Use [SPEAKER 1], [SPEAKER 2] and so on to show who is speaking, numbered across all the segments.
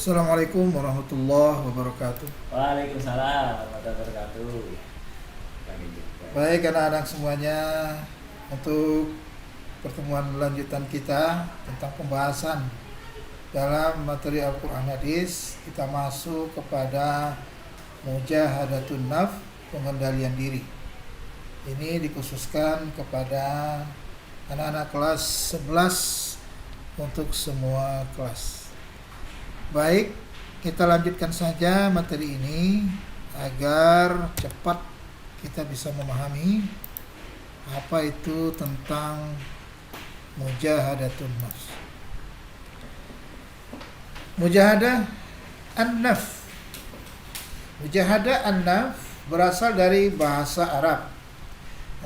[SPEAKER 1] Assalamualaikum warahmatullahi wabarakatuh.
[SPEAKER 2] Waalaikumsalam warahmatullahi wabarakatuh. Pagi juga.
[SPEAKER 1] Baik anak-anak semuanya, untuk pertemuan lanjutan kita tentang pembahasan dalam materi Al-Quran Hadis, kita masuk kepada mujahadatun nafs, pengendalian diri. Ini dikhususkan kepada anak-anak kelas 11 untuk semua kelas. Baik, kita lanjutkan saja materi ini agar cepat kita bisa memahami apa itu tentang mujahadatun nafs. Mujahadah an-nafs. Mujahadah an-nafs berasal dari bahasa Arab.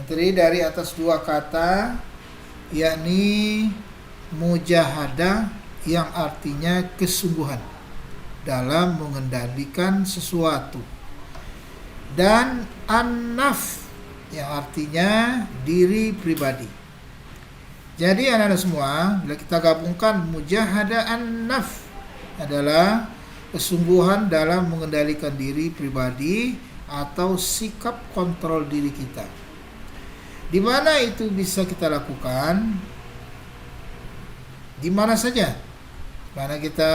[SPEAKER 1] Terdiri dari atas dua kata, yakni mujahadah yang artinya kesungguhan dalam mengendalikan sesuatu, dan an-nafs yang artinya diri pribadi. Jadi anak-anak semua, bila kita gabungkan mujahadah an-nafs adalah kesungguhan dalam mengendalikan diri pribadi atau sikap kontrol diri kita. Di mana itu bisa kita lakukan? Di mana saja? Mana kita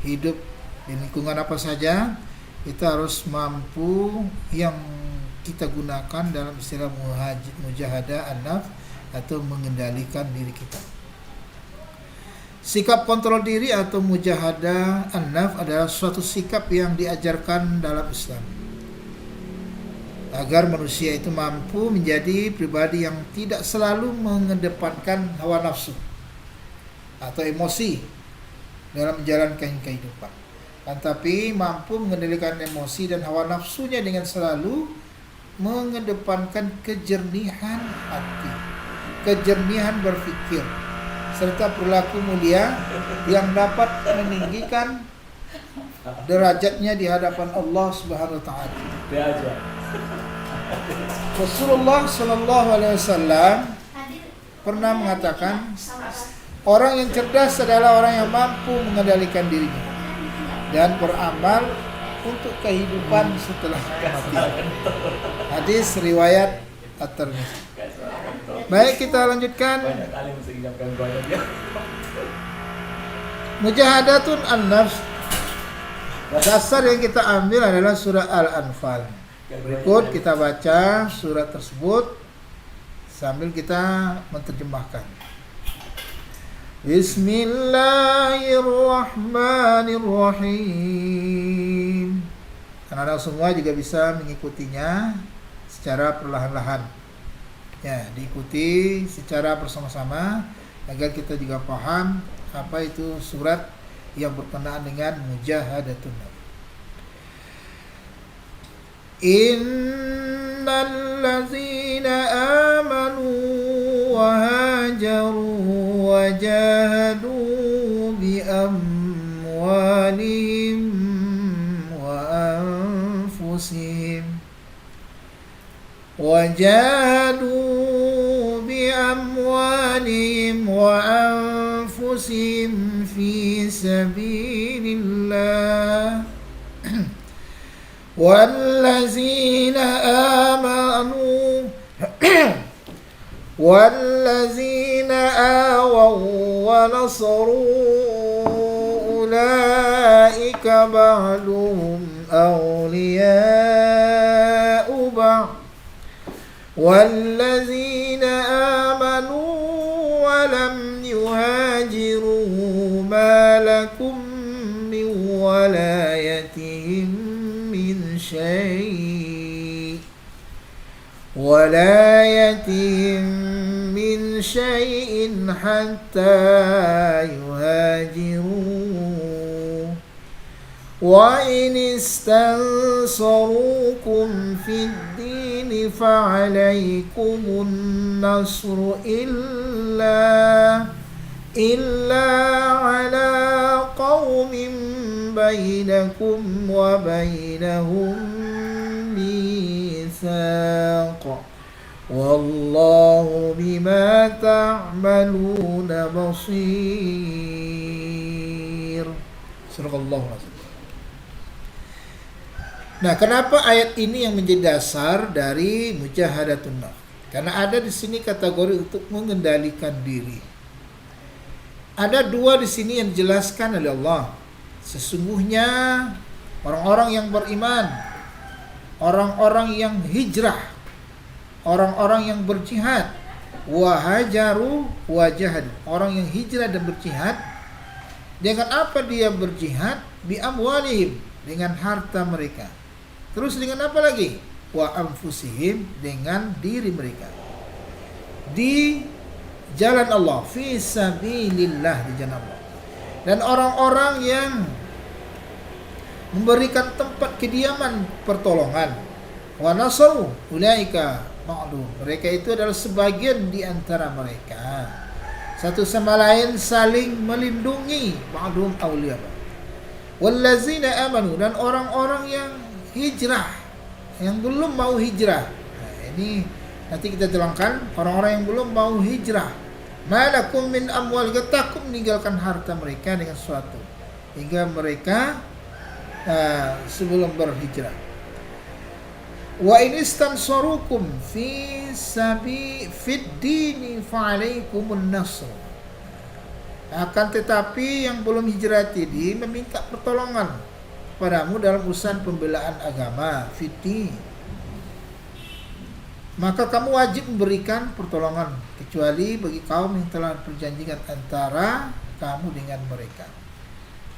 [SPEAKER 1] hidup di lingkungan apa saja, kita harus mampu yang kita gunakan dalam istilah mujahadah an-nafs atau mengendalikan diri kita. Sikap kontrol diri atau mujahadah an-nafs adalah suatu sikap yang diajarkan dalam Islam agar manusia itu mampu menjadi pribadi yang tidak selalu mengedepankan hawa nafsu atau emosi dalam menjalankan kehidupan, tetapi mampu mengendalikan emosi dan hawa nafsunya dengan selalu mengedepankan kejernihan hati, kejernihan berpikir, serta perilaku mulia yang dapat meninggikan derajatnya di hadapan Allah Subhanahu wa taala. Rasulullah sallallahu alaihi wasallam pernah mengatakan, orang yang cerdas adalah orang yang mampu mengendalikan dirinya dan beramal untuk kehidupan setelah kematian. Hadis riwayat At-Tirmidzi. Baik, kita lanjutkan. Mujahadatun an-nafs, dasar yang kita ambil adalah surah Al-Anfal. Berikut kita baca surat tersebut sambil kita menerjemahkan. Bismillahirrahmanirrahim. Anak-anak semua juga bisa mengikutinya secara perlahan-lahan. Ya, diikuti secara bersama-sama agar kita juga paham apa itu surat yang berkenaan dengan mujahadatun nafs. Innal ladzina amanu wa hajaru wajahadu bi amwalihim wa anfusihim fi sabilillah والذين آووا ونصروا أولئك بعضهم أولياء بعض والذين آمنوا ولم يهاجروا ما لكم من ولايتهم من شيء حتى يهاجروا وإن استنصروكم في الدين فعليكم النصر إلا على قوم بينكم وبينهم ميثاق والله بما تعملون بصير. Sallallahu alaihi wasallam. Nah, kenapa ayat ini yang menjadi dasar dari mujahadatun nafs? Karena ada di sini kategori untuk mengendalikan diri. Ada dua di sini yang dijelaskan oleh Allah. Sesungguhnya orang-orang yang beriman, orang-orang yang hijrah, orang-orang yang berjihad, wahajaru wajahad, orang yang hijrah dan berjihad, dengan apa dia berjihad? Bi amwalihim, dengan harta mereka. Terus dengan apa lagi? Wa anfusihim, dengan diri mereka. Di jalan Allah, fi sabilillah, di jalan Allah. Dan orang-orang yang memberikan tempat kediaman pertolongan, wa nasaru ulaika ma'lum, mereka itu adalah sebagian di antara mereka satu sama lain saling melindungi, ma'lum auliya. Wallazina amanu, dan orang-orang yang hijrah, yang belum mau hijrah. Nah, ini nanti kita terangkan orang-orang yang belum mau hijrah. Malakum min amwal, takut meninggalkan harta mereka dengan sesuatu hingga mereka sebelum berhijrah. Wa in istansarukum fi fid dini fa alaikumun nasr. Akan tetapi yang belum hijrah ini meminta pertolongan padamu dalam urusan pembelaan agama, fid, maka kamu wajib memberikan pertolongan kecuali bagi kaum yang telah perjanjian antara kamu dengan mereka.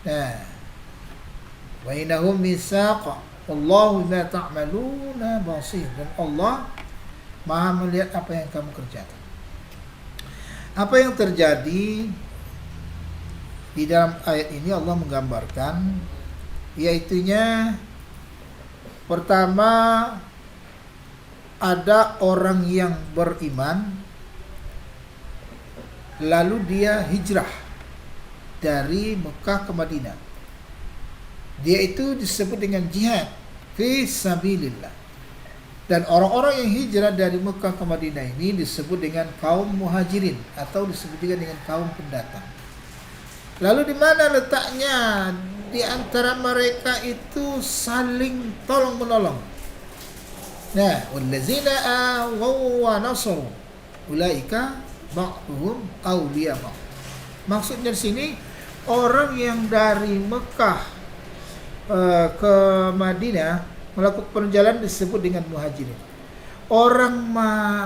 [SPEAKER 1] Nah, wa innahum misaq, wallahu bima ta'maluna basir, dan Allah Maha melihat apa yang kamu kerjakan. Apa yang terjadi di dalam ayat ini Allah menggambarkan, yaitunya pertama ada orang yang beriman lalu dia hijrah dari Mekah ke Madinah. Dia itu disebut dengan jihad fi sabilillah. Dan orang-orang yang hijrah dari Mekah ke Madinah ini disebut dengan kaum muhajirin atau disebut juga dengan kaum pendatang. Lalu di mana letaknya di antara mereka itu saling tolong menolong? Nah, wallazina awaw wa nasaru ulaika ba'duhum awliya ba'd. Maksudnya di sini orang yang dari Mekah ke Madinah melakukan perjalanan disebut dengan muhajirin. Orang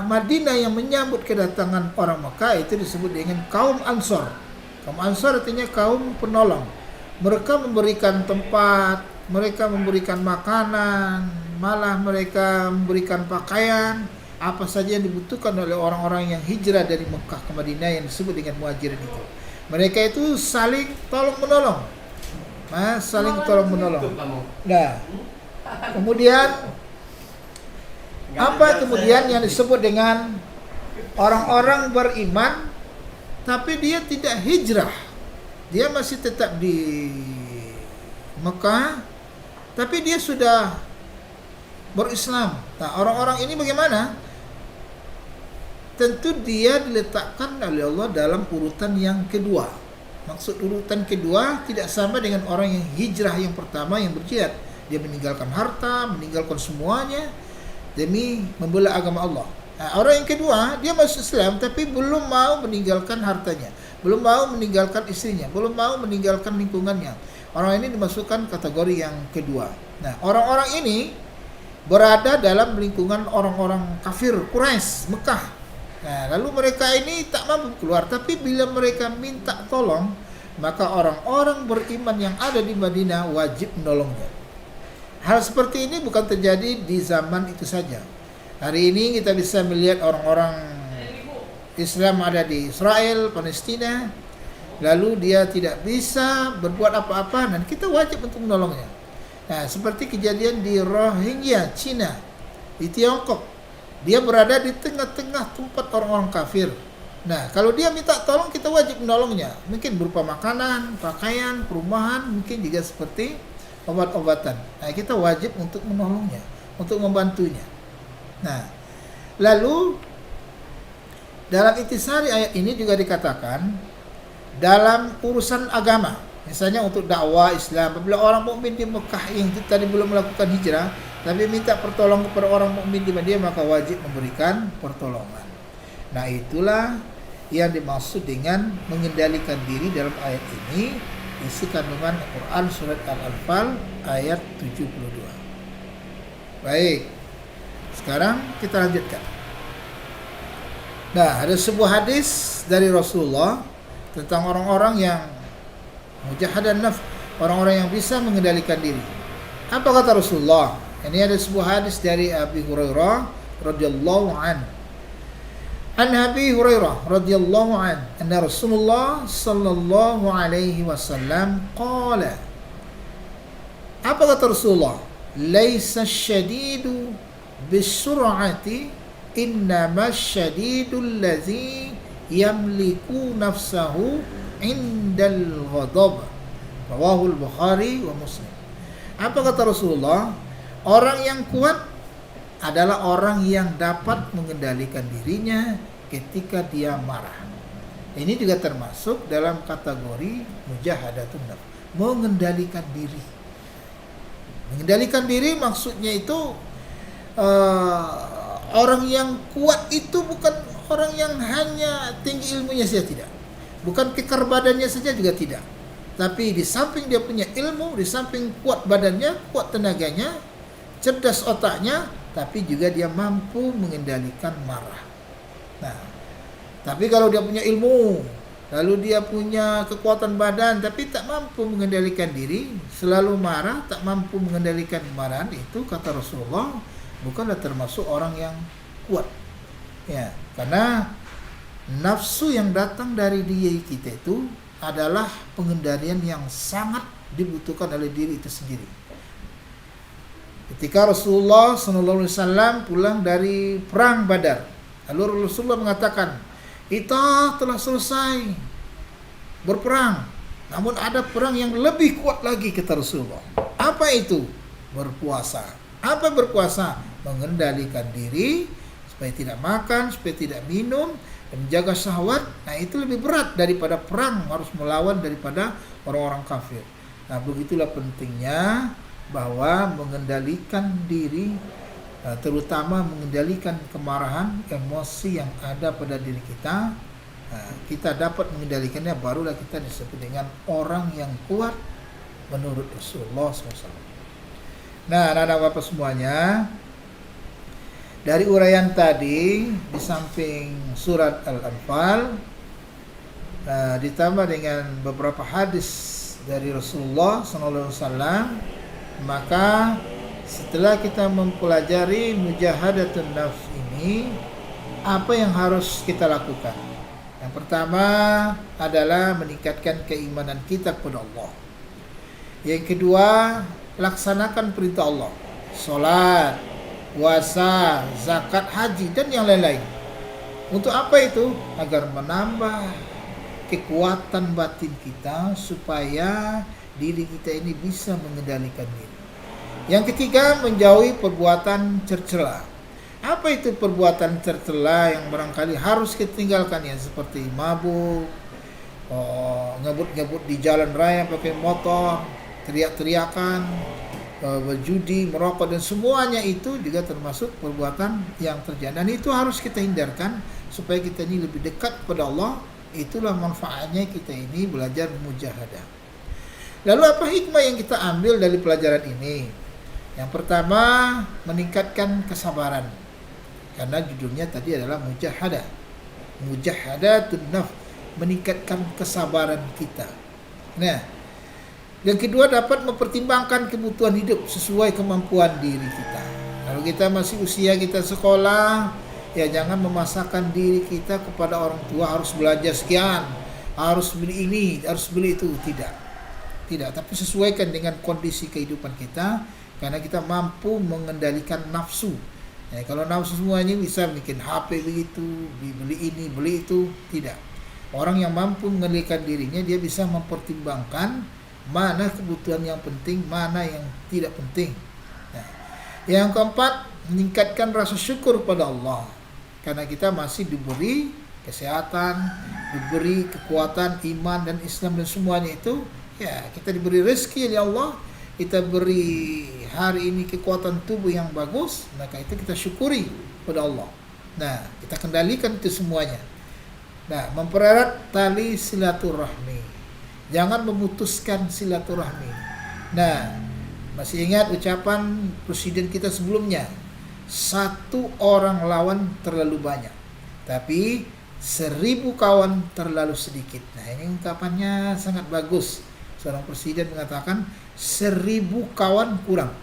[SPEAKER 1] Madinah yang menyambut kedatangan orang Mekah itu disebut dengan kaum Ansor. Kaum Ansor artinya kaum penolong. Mereka memberikan tempat, mereka memberikan makanan, malah mereka memberikan pakaian, apa saja yang dibutuhkan oleh orang-orang yang hijrah dari Mekah ke Madinah yang disebut dengan muhajirin itu. Mereka itu saling tolong menolong. Saling tolong menolong. Nah, kemudian apa kemudian yang disebut dengan orang-orang beriman tapi dia tidak hijrah, dia masih tetap di Mekah tapi dia sudah berislam. Nah, orang-orang ini bagaimana? Tentu dia diletakkan oleh Allah dalam urutan yang kedua. Maksud urutan kedua tidak sama dengan orang yang hijrah yang pertama yang berjihad. Dia meninggalkan harta, meninggalkan semuanya demi membela agama Allah. Nah, orang yang kedua, dia masuk Islam tapi belum mau meninggalkan hartanya, belum mau meninggalkan istrinya, belum mau meninggalkan lingkungannya. Orang ini dimasukkan kategori yang kedua. Nah, orang-orang ini berada dalam lingkungan orang-orang kafir Quraisy, Mekah. Nah, lalu mereka ini tak mampu keluar, tapi bila mereka minta tolong, maka orang-orang beriman yang ada di Madinah wajib menolongnya. Hal seperti ini bukan terjadi di zaman itu saja. Hari ini kita bisa melihat orang-orang Islam ada di Israel, Palestina, lalu dia tidak bisa berbuat apa-apa dan kita wajib untuk menolongnya. Nah, seperti kejadian di Rohingya, Cina, di Tiongkok. Dia berada di tengah-tengah tempat orang-orang kafir. Nah, kalau dia minta tolong, kita wajib menolongnya. Mungkin berupa makanan, pakaian, perumahan, mungkin juga seperti obat-obatan. Nah, kita wajib untuk menolongnya, untuk membantunya. Nah, lalu dalam intisari ayat ini juga dikatakan dalam urusan agama, Misalnya untuk dakwah Islam, apabila orang mukmin di Mekah yang tadi belum melakukan hijrah, tapi minta pertolongan kepada orang mukmin di Madinah, maka wajib memberikan pertolongan. Nah, itulah yang dimaksud dengan mengendalikan diri dalam ayat ini, isi kandungan Al-Quran surat Al-Anfal ayat 72. Baik, sekarang kita lanjutkan. Nah, ada sebuah hadis dari Rasulullah tentang orang-orang yang mujahadan nafs, orang-orang yang bisa mengendalikan diri. Apa kata Rasulullah? Ini ada sebuah hadis dari Abi Hurairah radhiyallahu an. An Abi Hurairah radhiyallahu an, anna Rasulullah sallallahu alaihi wasallam qala. Apa kata Rasulullah? Laisa syadidu bisur'ati, innama syadidul ladzi yamliku nafsahu indal ghadab. Rawahul Bukhari wa Muslim. Apa kata Rasulullah? Orang yang kuat adalah orang yang dapat mengendalikan dirinya ketika dia marah. Ini juga termasuk dalam kategori mujahadatun nafs, mengendalikan diri. Mengendalikan diri maksudnya itu orang yang kuat itu bukan orang yang hanya tinggi ilmunya saja, tidak. Bukan kekar badannya saja juga tidak. Tapi di samping dia punya ilmu, di samping kuat badannya, kuat tenaganya, cerdas otaknya, tapi juga dia mampu mengendalikan marah. Nah, tapi kalau dia punya ilmu, lalu dia punya kekuatan badan, tapi tak mampu mengendalikan diri, selalu marah, tak mampu mengendalikan kemarahan, itu kata Rasulullah bukanlah termasuk orang yang kuat. Ya, karena nafsu yang datang dari diri kita itu adalah pengendalian yang sangat dibutuhkan oleh diri itu sendiri. Ketika Rasulullah SAW pulang dari perang Badar, lalu Rasulullah mengatakan, kita telah selesai berperang, namun ada perang yang lebih kuat lagi, kata Rasulullah. Apa itu? Berpuasa. Apa berpuasa? Mengendalikan diri supaya tidak makan, supaya tidak minum, dan menjaga syahwat. Nah, itu lebih berat daripada perang, harus melawan daripada orang-orang kafir. Nah, begitulah pentingnya bahwa mengendalikan diri, terutama mengendalikan kemarahan, emosi yang ada pada diri kita. Kita dapat mengendalikannya, barulah kita disebut dengan orang yang kuat menurut Rasulullah SAW. Nah, anak-anak Bapak semuanya, dari uraian tadi, di samping surat Al-Anfal, ditambah dengan beberapa hadis dari Rasulullah SAW, maka setelah kita mempelajari mujahadatun nafs ini, apa yang harus kita lakukan? Yang pertama adalah meningkatkan keimanan kita kepada Allah. Yang kedua, laksanakan perintah Allah, salat, puasa, zakat, haji, dan yang lain-lain. Untuk apa itu? Agar menambah kekuatan batin kita supaya diri kita ini bisa mengendalikan diri. Yang ketiga, menjauhi perbuatan tercela. Apa itu perbuatan tercela yang barangkali harus kita tinggalkan, ya, seperti mabuk, ngebut-ngebut di jalan raya pakai motor, teriak-teriakan, berjudi, merokok, dan semuanya itu juga termasuk perbuatan yang tercela. Dan itu harus kita hindarkan supaya kita ini lebih dekat kepada Allah. Itulah manfaatnya kita ini belajar mujahadah. Lalu apa hikmah yang kita ambil dari pelajaran ini? Yang pertama, meningkatkan kesabaran. Karena judulnya tadi adalah mujahadah. Mujahadatun nafs, meningkatkan kesabaran kita. Nah, yang kedua, dapat mempertimbangkan kebutuhan hidup sesuai kemampuan diri kita. Kalau kita masih usia kita sekolah, ya jangan memasakkan diri kita kepada orang tua harus belajar sekian, harus beli ini, harus beli itu. Tidak, tapi sesuaikan dengan kondisi kehidupan kita, karena kita mampu mengendalikan nafsu. Ya, kalau nafsu semuanya bisa bikin HP begitu, beli ini, beli itu, tidak. Orang yang mampu mengendalikan dirinya, dia bisa mempertimbangkan mana kebutuhan yang penting, mana yang tidak penting. Nah, yang keempat, meningkatkan rasa syukur pada Allah. Karena kita masih diberi kesehatan, diberi kekuatan iman dan Islam, dan semuanya itu Ya, kita diberi rezeki oleh Allah, kita beri hari ini kekuatan tubuh yang bagus, maka itu kita syukuri pada Allah. Nah, kita kendalikan itu semuanya. Nah, mempererat tali silaturahmi. Jangan memutuskan silaturahmi. Nah, masih ingat ucapan presiden kita sebelumnya, 1 orang lawan terlalu banyak, tapi 1000 kawan terlalu sedikit. Nah, ini ungkapannya sangat bagus. Seorang presiden mengatakan 1000 kawan kurang,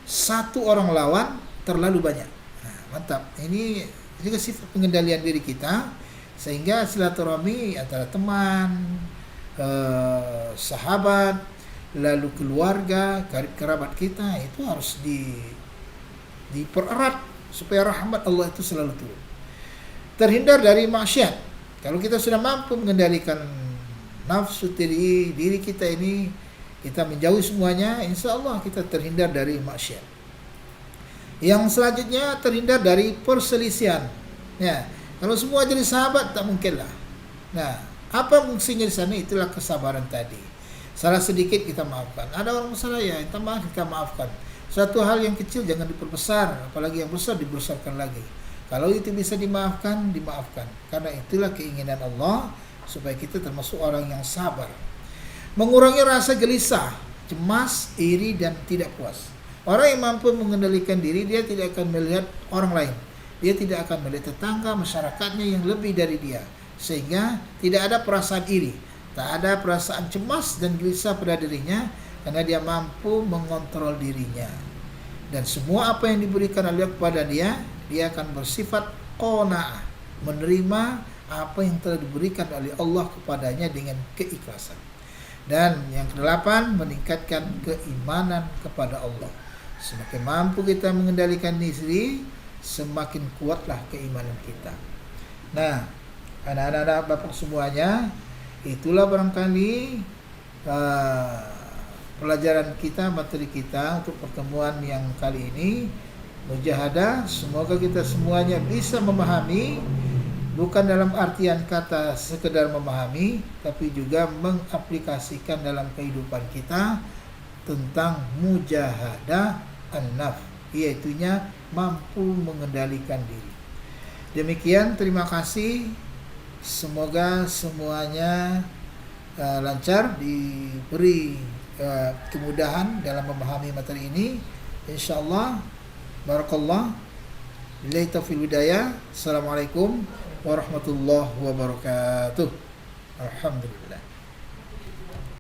[SPEAKER 1] 1 orang lawan terlalu banyak. Nah, mantap. Ini juga sifat pengendalian diri kita, sehingga silaturahmi antara teman, sahabat, lalu keluarga, karib kerabat kita itu harus dipererat supaya rahmat Allah itu selalu turun. Terhindar dari maksiat. Kalau kita sudah mampu mengendalikan nafsu diri kita ini, kita menjauhi semuanya, insya Allah kita terhindar dari maksiat. Yang selanjutnya, terhindar dari perselisihan. Ya, kalau semua jadi sahabat tak mungkin lah. Nah, apa fungsinya di sana? Itulah kesabaran tadi. Salah sedikit kita maafkan. Ada orang salah, ya kita maafkan. Satu hal yang kecil jangan diperbesar, apalagi yang besar dibesarkan lagi. Kalau itu bisa dimaafkan, dimaafkan. Karena itulah keinginan Allah, supaya kita termasuk orang yang sabar. Mengurangi rasa gelisah, cemas, iri, dan tidak puas. Orang yang mampu mengendalikan diri, dia tidak akan melihat orang lain. Dia tidak akan melihat tetangga, masyarakatnya yang lebih dari dia. Sehingga tidak ada perasaan iri, tak ada perasaan cemas dan gelisah pada dirinya, karena dia mampu mengontrol dirinya. Dan semua apa yang diberikan Allah kepada dia, dia akan bersifat qanaah, menerima apa yang telah diberikan oleh Allah kepadanya dengan keikhlasan. Dan yang ke-8, meningkatkan keimanan kepada Allah. Semakin mampu kita mengendalikan diri, semakin kuatlah keimanan kita. Nah, anak-anak Bapak semuanya, itulah barangkali pelajaran kita, materi kita untuk pertemuan yang kali ini. Mujahadah, semoga kita semuanya bisa memahami, bukan dalam artian kata sekedar memahami, tapi juga mengaplikasikan dalam kehidupan kita tentang mujahadah an-nafs, yaitunya mampu mengendalikan diri. Demikian, terima kasih. Semoga semuanya lancar, diberi kemudahan dalam memahami materi ini. Insyaallah. Barakallah. Billahi taufiq hidayah. Assalamualaikum warahmatullahi wabarakatuh. Alhamdulillah.